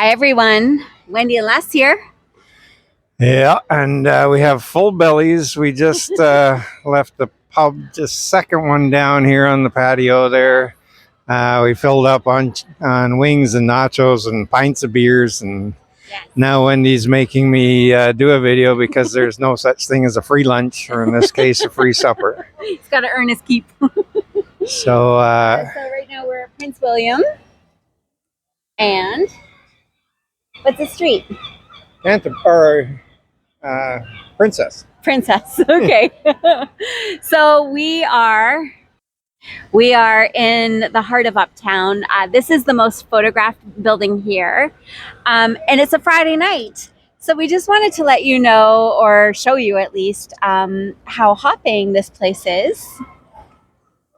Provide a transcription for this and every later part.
Hi everyone, Wendy and Les here. Yeah, and we have full bellies. We just left the pub, just second one down here on the patio there. We filled up on wings and nachos and pints of beers, and Yes. now Wendy's making me do a video because there's no such thing as a free lunch, or in this case, a free supper. He's got to earn his keep. So So right now we're at Prince William, and what's the street? Princess. Princess. Okay. So we are in the heart of Uptown. This is the most photographed building here, and it's a Friday night. So we just wanted to let you know, or show you at least, how hopping this place is.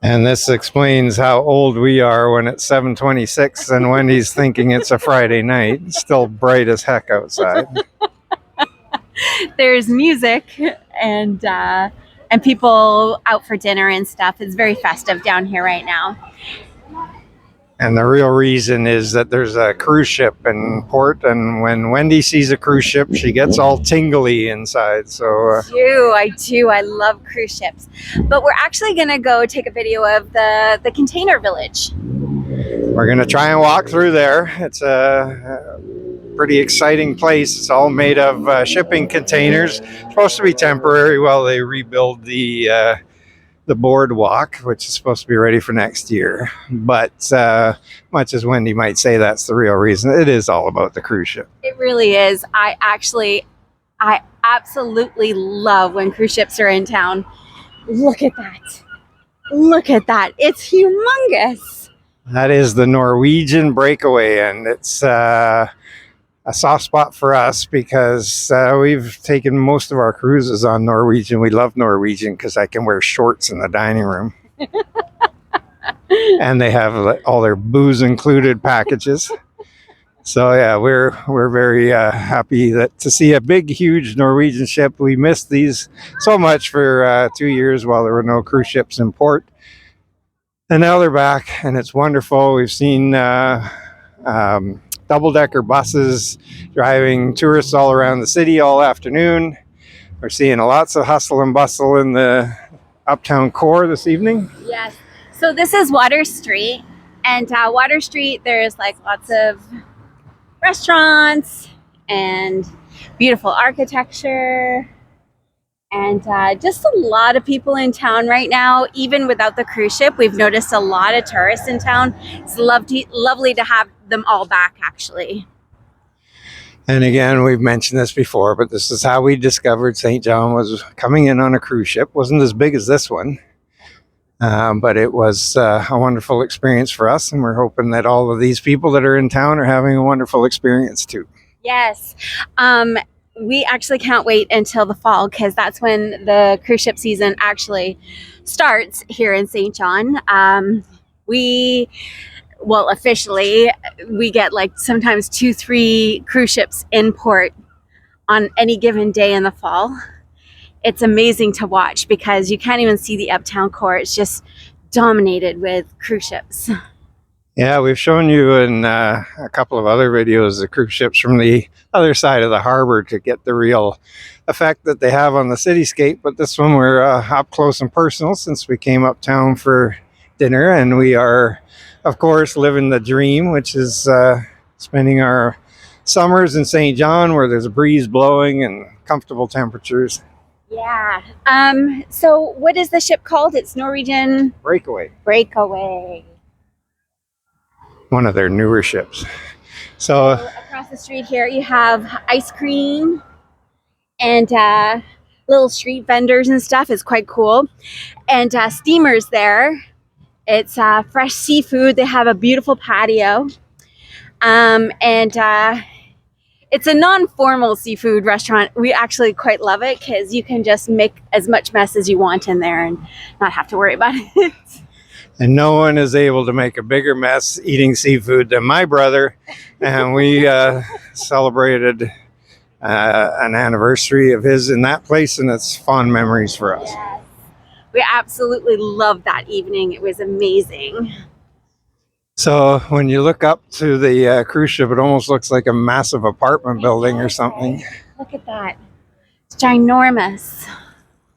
And this explains how old we are when it's 7:26 and Wendy's thinking it's a Friday night. It's still bright as heck outside. There's music and people out for dinner and stuff. It's very festive down here right now. And the real reason is that there's a cruise ship in port, and when Wendy sees a cruise ship, she gets all tingly inside. So I do. I love cruise ships. But we're actually going to go take a video of the container village. we're going to try and walk through there. It's a pretty exciting place. It's all made of shipping containers. It's supposed to be temporary while they rebuild the boardwalk, which is supposed to be ready for next year. But much as Wendy might say that's the real reason, it is all about the cruise ship. It really is. I absolutely love when cruise ships are in town. Look at that. Look at that. It's humongous. That is the Norwegian Breakaway, and it's a soft spot for us because we've taken most of our cruises on Norwegian. We love Norwegian because I can wear shorts in the dining room. And they have all their booze included packages. So yeah, we're very happy to see a big, huge Norwegian ship. We missed these so much for 2 years while there were no cruise ships in port. And now they're back, and it's wonderful. We've seen double-decker buses driving tourists all around the city all afternoon. We're seeing lots of hustle and bustle in the Uptown core this evening. Yes. So this is Water Street, and Water Street, there's like lots of restaurants and beautiful architecture, and just a lot of people in town right now. Even without the cruise ship, we've noticed a lot of tourists in town. It's lovely to have them all back, actually. And again, we've mentioned this before, but this is how we discovered St. John was coming in on a cruise ship. Wasn't as big as this one, but it was a wonderful experience for us, and we're hoping that all of these people that are in town are having a wonderful experience too. Yes. We actually can't wait until the fall, because that's when the cruise ship season actually starts here in St. John. Officially, we get like sometimes 2-3 cruise ships in port on any given day in the fall. It's amazing to watch because you can't even see the Uptown core. It's just dominated with cruise ships. Yeah, we've shown you in a couple of other videos the cruise ships from the other side of the harbor to get the real effect that they have on the cityscape. But this one we're up close and personal since we came uptown for dinner, and we are, of course, living the dream, which is spending our summers in St. John where there's a breeze blowing and comfortable temperatures. Yeah. So what is the ship called? It's Norwegian Breakaway. One of their newer ships. So across the street here you have ice cream and little street vendors and stuff. It's quite cool. And steamers there. It's fresh seafood. They have a beautiful patio. And it's a non-formal seafood restaurant. We actually quite love it because you can just make as much mess as you want in there and not have to worry about it. And no one is able to make a bigger mess eating seafood than my brother. And we celebrated an anniversary of his in that place, and it's fond memories for us. Yes. We absolutely loved that evening. It was amazing. So when you look up to the cruise ship, it almost looks like a massive apartment building or something. Look at that. It's ginormous.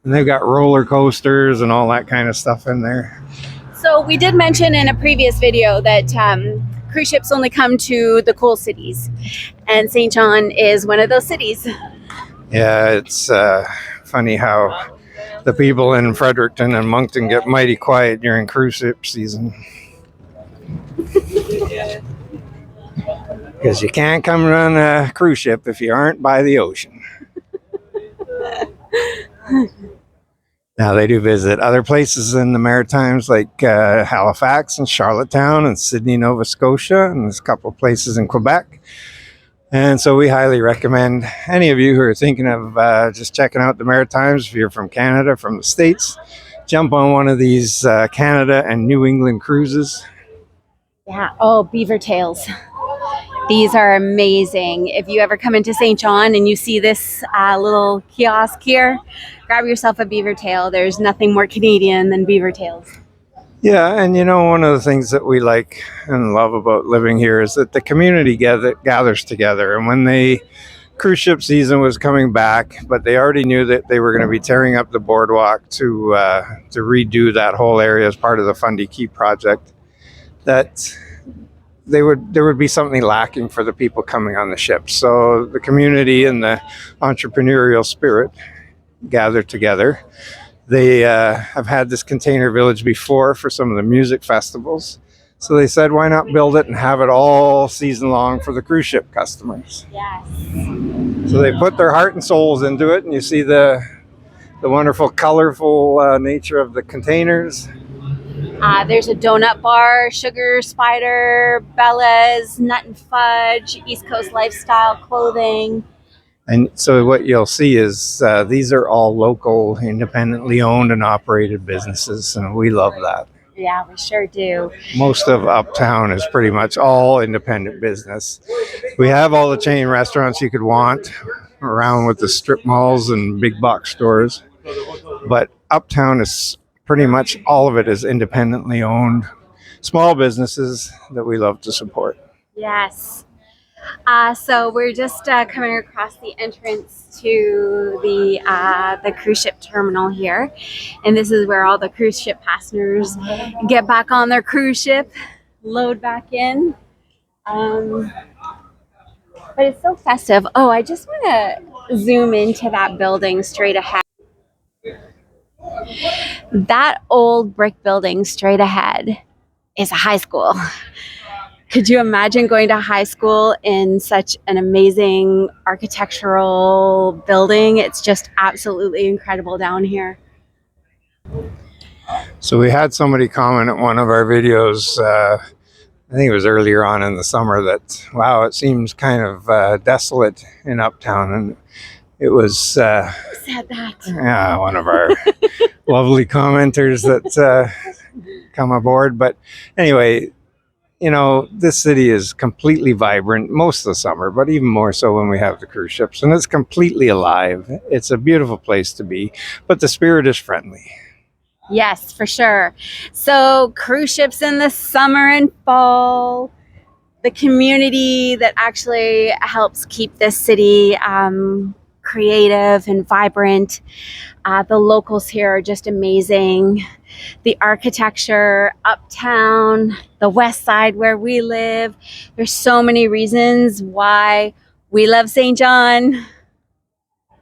And they've got roller coasters and all that kind of stuff in there. So we did mention in a previous video that cruise ships only come to the cool cities, and St. John is one of those cities. Yeah, it's funny how the people in Fredericton and Moncton get mighty quiet during cruise ship season. Because you can't come run a cruise ship if you aren't by the ocean. Now, they do visit other places in the Maritimes like Halifax and Charlottetown and Sydney, Nova Scotia, and there's a couple of places in Quebec. And so we highly recommend any of you who are thinking of just checking out the Maritimes, if you're from Canada, from the States, jump on one of these Canada and New England cruises. Yeah. Oh, beaver tails. These are amazing. If you ever come into St. John and you see this little kiosk here, grab yourself a beaver tail. There's nothing more Canadian than beaver tails. Yeah, and you know, one of the things that we like and love about living here is that the community gathers together. And when the cruise ship season was coming back, but they already knew that they were going to be tearing up the boardwalk to redo that whole area as part of the Fundy Key project, that there would be something lacking for the people coming on the ship. So the community and the entrepreneurial spirit gathered together. They have had this container village before for some of the music festivals. So they said, why not build it and have it all season long for the cruise ship customers? Yes. So they put their heart and souls into it, and you see the wonderful, colorful nature of the containers. There's a donut bar, Sugar Spider, Bella's, Nut and Fudge, East Coast Lifestyle Clothing. And so what you'll see is these are all local, independently owned and operated businesses, and we love that. Yeah, we sure do. Most of Uptown is pretty much all independent business. We have all the chain restaurants you could want around with the strip malls and big box stores, but Uptown is pretty much all of it is independently owned, small businesses that we love to support. Yes. So we're just coming across the entrance to the cruise ship terminal here, and this is where all the cruise ship passengers get back on their cruise ship, load back in. But it's so festive. Oh, I just want to zoom into that building straight ahead. That old brick building straight ahead is a high school. Could you imagine going to high school in such an amazing architectural building? It's just absolutely incredible down here. So we had somebody comment at one of our videos, I think it was earlier on in the summer, that, wow, it seems kind of desolate in Uptown. And it was Who said that? one of our lovely commenters that come aboard. But anyway, you know, this city is completely vibrant most of the summer, but even more so when we have the cruise ships. And it's completely alive. It's a beautiful place to be, but the spirit is friendly. Yes, for sure. So cruise ships in the summer and fall, the community that actually helps keep this city creative and vibrant. The locals here are just amazing. The architecture, Uptown, the west side where we live. There's so many reasons why we love St. John.